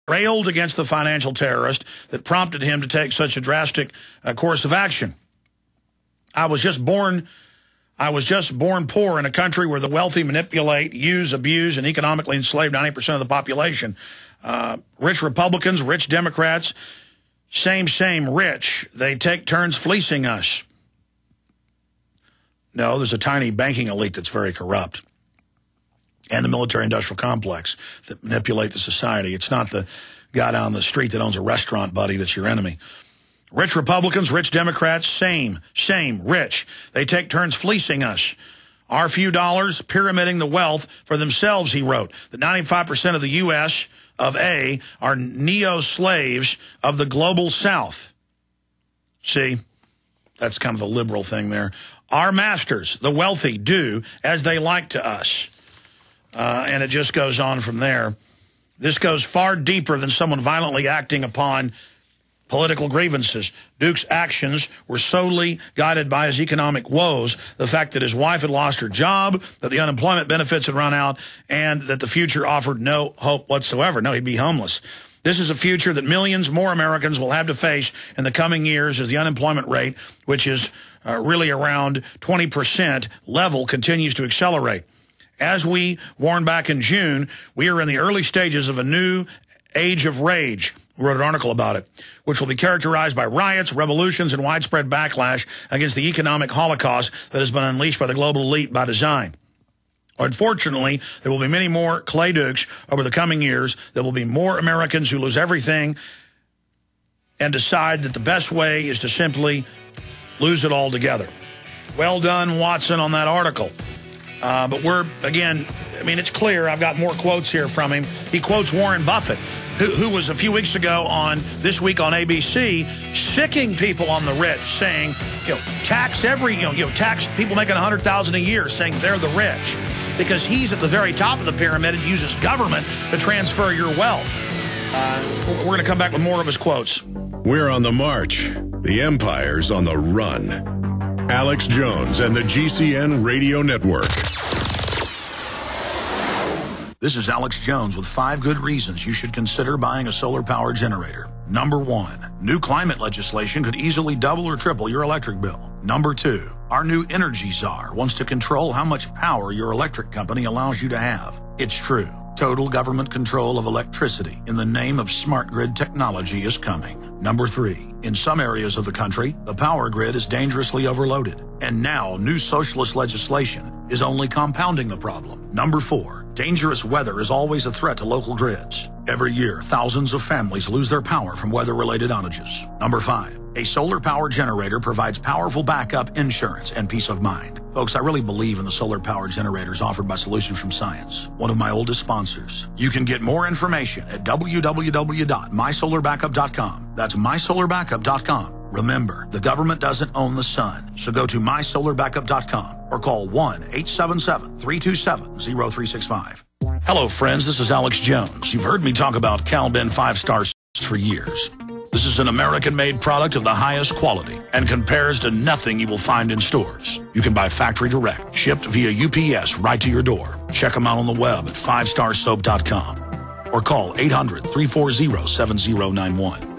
railed against the financial terrorist that prompted him to take such a drastic course of action. I was just born poor in a country where the wealthy manipulate, use, abuse, and economically enslave 90% of the population. Rich Republicans, rich Democrats, same rich. They take turns fleecing us. No, there's a tiny banking elite that's very corrupt. And the military-industrial complex that manipulate the society. It's not the guy down the street that owns a restaurant, buddy, that's your enemy. Rich Republicans, rich Democrats, same, rich. They take turns fleecing us. Our few dollars pyramiding the wealth for themselves, he wrote. That 95% of the U.S. of A are neo-slaves of the global South. See, that's kind of the liberal thing there. Our masters, the wealthy, do as they like to us. And it just goes on from there. This goes far deeper than someone violently acting upon political grievances. Duke's actions were solely guided by his economic woes, the fact that his wife had lost her job, that the unemployment benefits had run out, and that the future offered no hope whatsoever. No, he'd be homeless. This is a future that millions more Americans will have to face in the coming years as the unemployment rate, which is really around 20% level, continues to accelerate. As we warned back in June, we are in the early stages of a new age of rage. We wrote an article about it, which will be characterized by riots, revolutions, and widespread backlash against the economic holocaust that has been unleashed by the global elite by design. Unfortunately, there will be many more Clay Dukes over the coming years. There will be more Americans who lose everything and decide that the best way is to simply lose it all together. Well done, Watson, on that article. But we're, again, I mean, it's clear. I've got more quotes here from him. He quotes Warren Buffett, who was a few weeks ago on This Week on ABC, sicking people on the rich, saying, tax tax people making $100,000 a year, saying they're the rich, because he's at the very top of the pyramid and uses government to transfer your wealth. We're going to come back with more of his quotes. We're on the march. The empire's on the run. Alex Jones and the GCN Radio Network. This is Alex Jones with 5 good reasons you should consider buying a solar power generator. Number 1, new climate legislation could easily double or triple your electric bill. Number 2, our new energy czar wants to control how much power your electric company allows you to have. It's true. Total government control of electricity in the name of smart grid technology is coming. Number 3, in some areas of the country, the power grid is dangerously overloaded. And now new socialist legislation is only compounding the problem. Number 4, dangerous weather is always a threat to local grids. Every year, thousands of families lose their power from weather-related outages. Number 5, a solar power generator provides powerful backup insurance and peace of mind. Folks, I really believe in the solar power generators offered by Solutions from Science, one of my oldest sponsors. You can get more information at www.mysolarbackup.com. That's mysolarbackup.com. Remember, the government doesn't own the sun, so go to mysolarbackup.com or call 1-877-327-0365. Hello, friends. This is Alex Jones. You've heard me talk about Cal-Ben 5-star for years. This is an American-made product of the highest quality and compares to nothing you will find in stores. You can buy factory direct, shipped via UPS right to your door. Check them out on the web at 5starsoap.com or call 800-340-7091.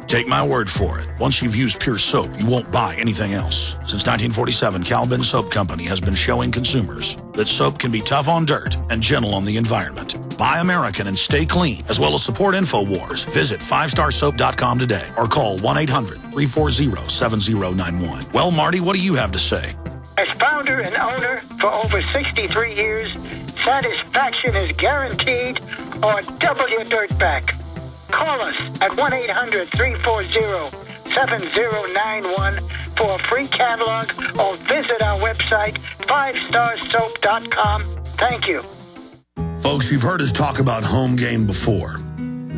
Take my word for it. Once you've used Pure Soap, you won't buy anything else. Since 1947, Cal-Ben Soap Company has been showing consumers that soap can be tough on dirt and gentle on the environment. Buy American and stay clean, as well as support InfoWars. Visit 5starsoap.com today or call 1-800-340-7091. Well, Marty, what do you have to say? As founder and owner for over 63 years, satisfaction is guaranteed or double your dirt back. Call us at 1-800-340-7091 for a free catalog or visit our website, 5starsoap.com. Thank you. Folks, you've heard us talk about HomeGain before.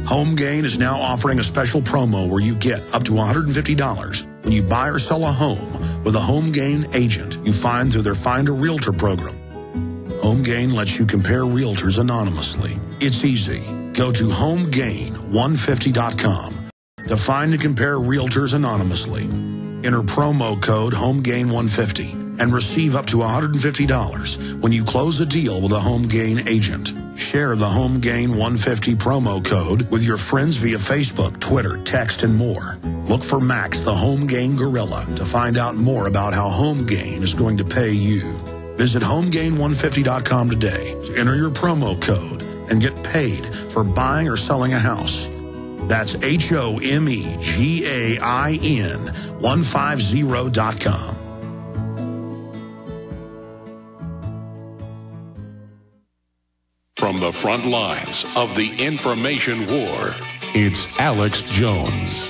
HomeGain is now offering a special promo where you get up to $150 when you buy or sell a home with a HomeGain agent you find through their Find a Realtor program. HomeGain lets you compare realtors anonymously. It's easy. Go to HomeGain150.com to find and compare realtors anonymously. Enter promo code HomeGain150 and receive up to $150 when you close a deal with a HomeGain agent. Share the Home Gain 150 promo code with your friends via Facebook, Twitter, text, and more. Look for Max, the Home Gain Gorilla, to find out more about how Home Gain is going to pay you. Visit HomeGain150.com today to enter your promo code and get paid for buying or selling a house. That's HomeGain150.com. From the front lines of the information war, it's Alex Jones.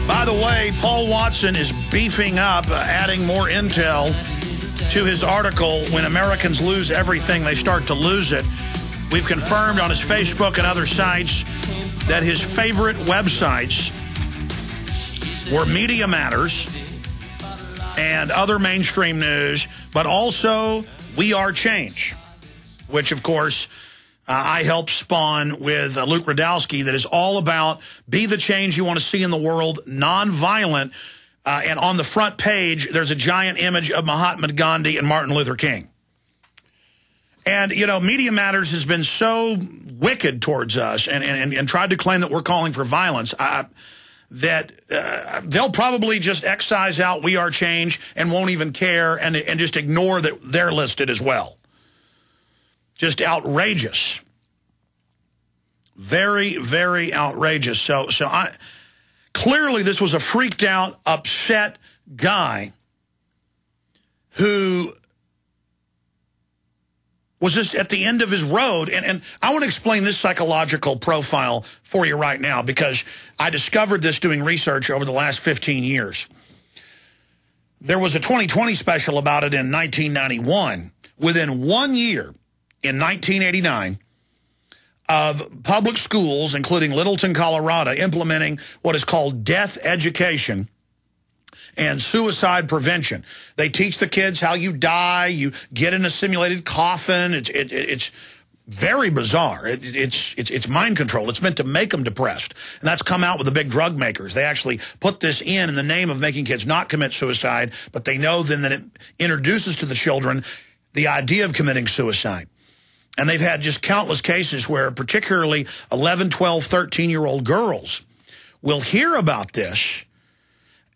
By the way, Paul Watson is beefing up, adding more intel to his article, When Americans Lose Everything, They Start to Lose It. We've confirmed on his Facebook and other sites that his favorite websites were Media Matters and other mainstream news, but also We Are Change, which, of course, I helped spawn with Luke Rudkowski, that is all about be the change you want to see in the world, nonviolent. And on the front page, there's a giant image of Mahatma Gandhi and Martin Luther King. And, you know, Media Matters has been so wicked towards us and tried to claim that we're calling for violence that they'll probably just excise out We Are Change and won't even care and just ignore that they're listed as well. Just outrageous. Very, very outrageous. So clearly this was a freaked out, upset guy who was just at the end of his road. And I want to explain this psychological profile for you right now, because I discovered this doing research over the last 15 years. There was a 2020 special about it in 1991. Within 1 year, in 1989, of public schools, including Littleton, Colorado, implementing what is called death education and suicide prevention. They teach the kids how you die. You get in a simulated coffin. It's very bizarre. It's mind control. It's meant to make them depressed. And that's come out with the big drug makers. They actually put this in the name of making kids not commit suicide, but they know then that it introduces to the children the idea of committing suicide. And they've had just countless cases where particularly 11, 12, 13-year-old girls will hear about this,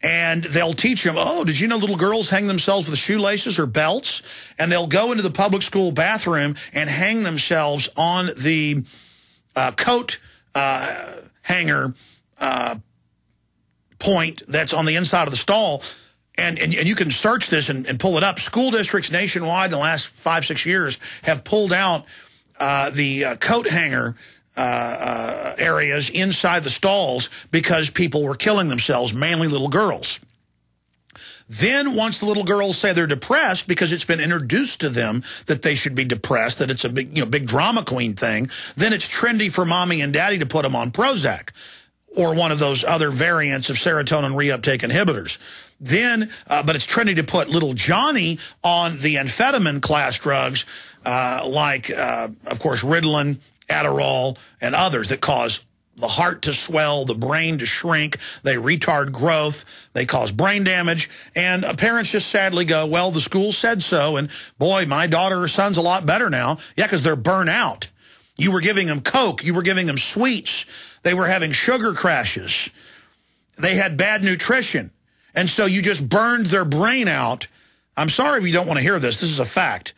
and they'll teach them, oh, did you know little girls hang themselves with shoelaces or belts? And they'll go into the public school bathroom and hang themselves on the coat hanger point that's on the inside of the stall. And you can search this and pull it up. School districts nationwide in the last 5-6 years have pulled out the coat hanger areas inside the stalls because people were killing themselves, mainly little girls. Then once the little girls say they're depressed because it's been introduced to them that they should be depressed, that it's a big drama queen thing, then it's trendy for mommy and daddy to put them on Prozac or one of those other variants of serotonin reuptake inhibitors. Then, but it's trendy to put little Johnny on the amphetamine class drugs like, of course, Ritalin, Adderall, and others that cause the heart to swell, the brain to shrink, they retard growth, they cause brain damage, and parents just sadly go, well, the school said so, and boy, my daughter or son's a lot better now. Yeah, because they're burnt out. You were giving them Coke, you were giving them sweets, they were having sugar crashes, they had bad nutrition, and so you just burned their brain out. I'm sorry if you don't want to hear this. This is a fact.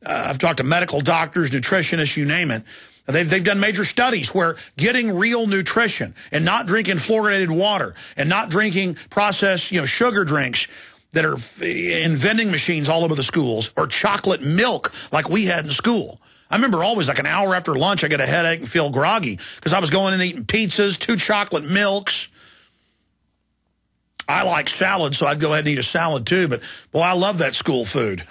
I've talked to medical doctors, nutritionists, you name it. They've done major studies where getting real nutrition and not drinking fluoridated water and not drinking processed, sugar drinks that are in vending machines all over the schools, or chocolate milk like we had in school. I remember always like an hour after lunch, I get a headache and feel groggy because I was going and eating pizzas, 2 chocolate milks. I like salad, so I'd go ahead and eat a salad too. But, boy, I love that school food.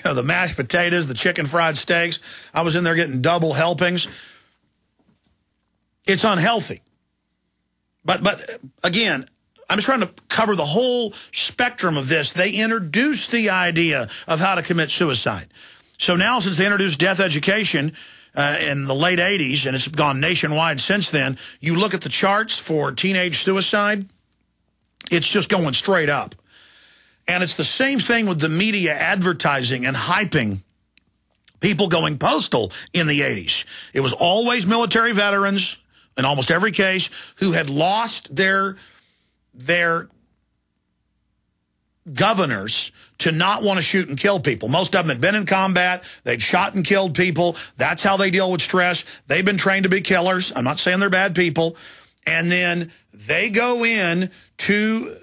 The mashed potatoes, the chicken fried steaks. I was in there getting double helpings. It's unhealthy. But again, I'm just trying to cover the whole spectrum of this. They introduced the idea of how to commit suicide. So now, since they introduced death education, in the late 80s, and it's gone nationwide since then. You look at the charts for teenage suicide, it's just going straight up. And it's the same thing with the media advertising and hyping people going postal in the 80s. It was always military veterans, in almost every case, who had lost their governors to not want to shoot and kill people. Most of them had been in combat. They'd shot and killed people. That's how they deal with stress. They've been trained to be killers. I'm not saying they're bad people. And then they go in to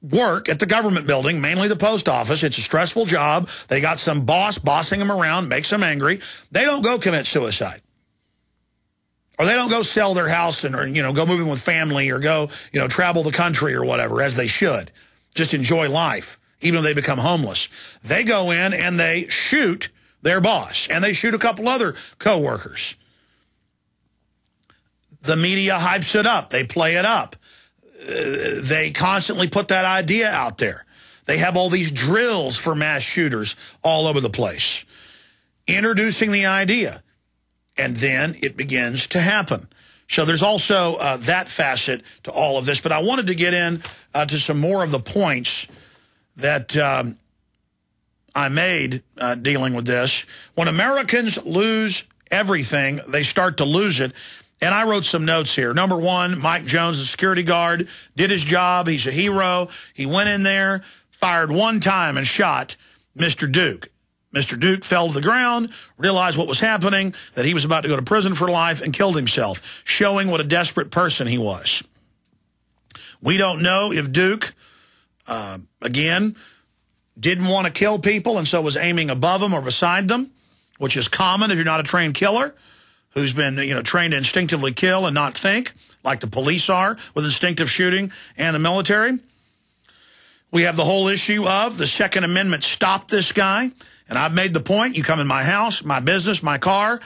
work at the government building, mainly the post office. It's a stressful job. They got some boss bossing them around, makes them angry. They don't go commit suicide. Or they don't go sell their house and, or, you know, go move in with family or go, you know, travel the country or whatever, as they should. Just enjoy life, even if they become homeless. They go in and they shoot their boss, and they shoot a couple other coworkers. The media hypes it up. They play it up. They constantly put that idea out there. They have all these drills for mass shooters all over the place, introducing the idea, and then it begins to happen. So there's also that facet to all of this. But I wanted to get in to some more of the points that I made dealing with this. When Americans lose everything, they start to lose it. And I wrote some notes here. Number one, Mike Jones, the security guard, did his job. He's a hero. He went in there, fired one time, and shot Mr. Duke. Mr. Duke fell to the ground, realized what was happening, that he was about to go to prison for life, and killed himself, showing what a desperate person he was. We don't know if Duke, again, didn't want to kill people and so was aiming above them or beside them, which is common if you're not a trained killer, who's been, you know, trained to instinctively kill and not think, like the police are with instinctive shooting and the military. We have the whole issue of the Second Amendment stopped this guy. And I've made the point, you come in my house, my business, my car,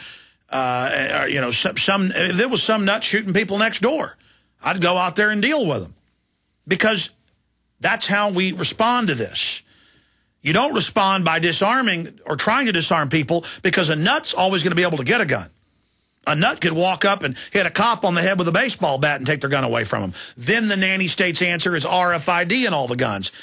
you know, if there was some nut shooting people next door, I'd go out there and deal with them. Because that's how we respond to this. You don't respond by disarming or trying to disarm people, because a nut's always going to be able to get a gun. A nut could walk up and hit a cop on the head with a baseball bat and take their gun away from him. Then the nanny state's answer is RFID in all the guns.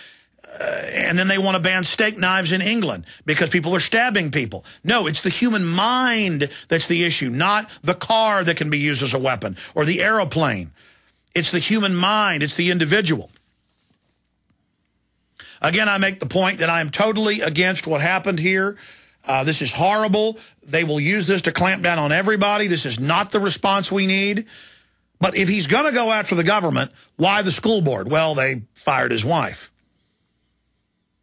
And then they want to ban steak knives in England because people are stabbing people. No, it's the human mind that's the issue, not the car that can be used as a weapon or the airplane. It's the human mind. It's the individual. Again, I make the point that I am totally against what happened here. This is horrible. They will use this to clamp down on everybody. This is not the response we need. But if he's going to go after the government, why the school board? Well, they fired his wife.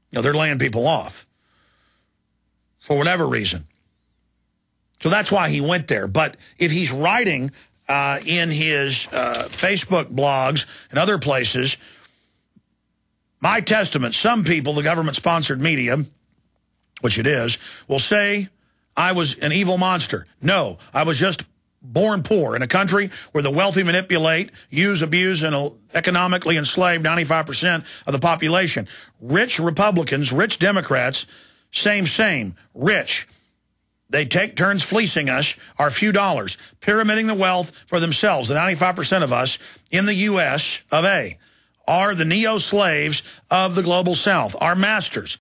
You know, they're laying people off for whatever reason. So that's why he went there. But if he's writing in his Facebook blogs and other places, my testament, some people, the government-sponsored media, which it is, will say I was an evil monster. No, I was just born poor in a country where the wealthy manipulate, use, abuse, and economically enslave 95% of the population. Rich Republicans, rich Democrats, same, rich. They take turns fleecing us our few dollars, pyramiding the wealth for themselves. The 95% of us in the U.S. of A. are the neo-slaves of the global South, our masters.